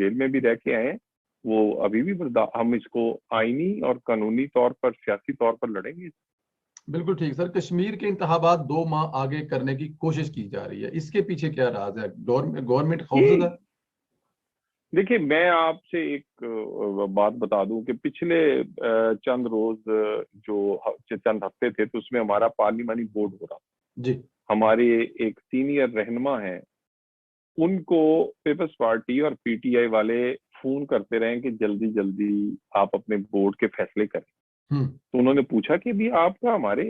Jail میں بھی رہ کے آئے ہیں وہ ابھی بھی ہم اس کو آئینی اور قانونی طور پر سیاسی طور پر لڑیں گے. بالکل ٹھیک سر. کشمیر کے انتخابات 2 ماہ آگے کرنے کی کوشش کی جا رہی ہے, اس کے پیچھے کیا راز ہے؟ گورنمنٹ خوفزدہ؟ دیکھیے میں آپ سے ایک بات بتا دوں کہ پچھلے چند روز جو چند ہفتے تھے تو اس میں ہمارا پارلیمانی بورڈ ہو رہا جی. ہمارے ایک سینئر رہنما ہیں, ان کو پیپلز پارٹی اور پی ٹی آئی والے فون کرتے رہے کہ جلدی جلدی آپ اپنے بورڈ کے فیصلے کریں. تو انہوں نے پوچھا کہ بھی آپ کا ہمارے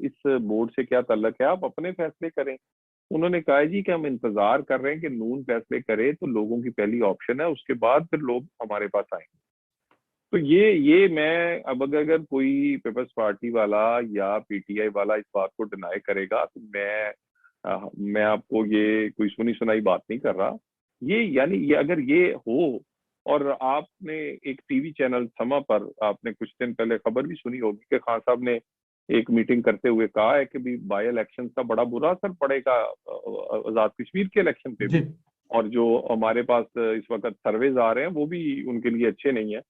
اس بورڈ سے کیا تعلق ہے, آپ اپنے فیصلے کریں. انہوں نے کہا جی کہ ہم انتظار کر رہے ہیں کہ نون فیصلے کرے تو لوگوں کی پہلی آپشن ہے, اس کے بعد پھر لوگ ہمارے پاس آئیں گے. تو یہ میں اب اگر کوئی پیپلز پارٹی والا یا پی ٹی آئی والا اس بات کو ڈینائی کرے گا تو میں آپ کو یہ کوئی سنی سنائی بات نہیں کر رہا. یعنی یہ اگر یہ ہو, اور آپ نے ایک ٹی وی چینل سما پر آپ نے کچھ دن پہلے خبر بھی سنی ہوگی کہ خان صاحب نے ایک میٹنگ کرتے ہوئے کہا ہے کہ بھی بائی الیکشن کا بڑا برا اثر پڑے گا آزاد کشمیر کے الیکشن پہ بھی, اور جو ہمارے پاس اس وقت سرویز آ رہے ہیں وہ بھی ان کے لیے اچھے نہیں ہیں.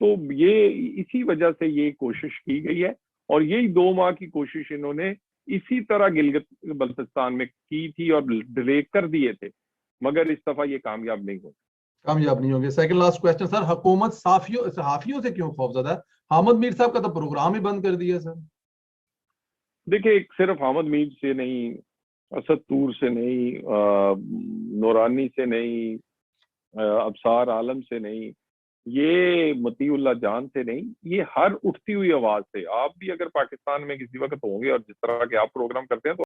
تو یہ اسی وجہ سے یہ کوشش کی گئی ہے, اور یہی 2 ماہ کی کوشش انہوں نے اسی طرح گلگت بلتستان میں کی تھی اور ڈیلے کر دیے تھے, مگر اس دفعہ یہ کامیاب نہیں ہوگی. سیکنڈ لاسٹ کوسچن سر, حکومت صحافیوں سے کیوں خوفزدہ ہے؟ حامد میر صاحب کا تو پروگرام ہی بند کر دیا سر. دیکھیں صرف حامد میر سے نہیں, اسد طور سے نہیں, نورانی سے نہیں, ابصار عالم سے نہیں, یہ مطیع اللہ جان سے نہیں, یہ ہر اٹھتی ہوئی آواز سے. آپ بھی اگر پاکستان میں کسی وقت ہوں گے اور جس طرح کے آپ پروگرام کرتے ہیں تو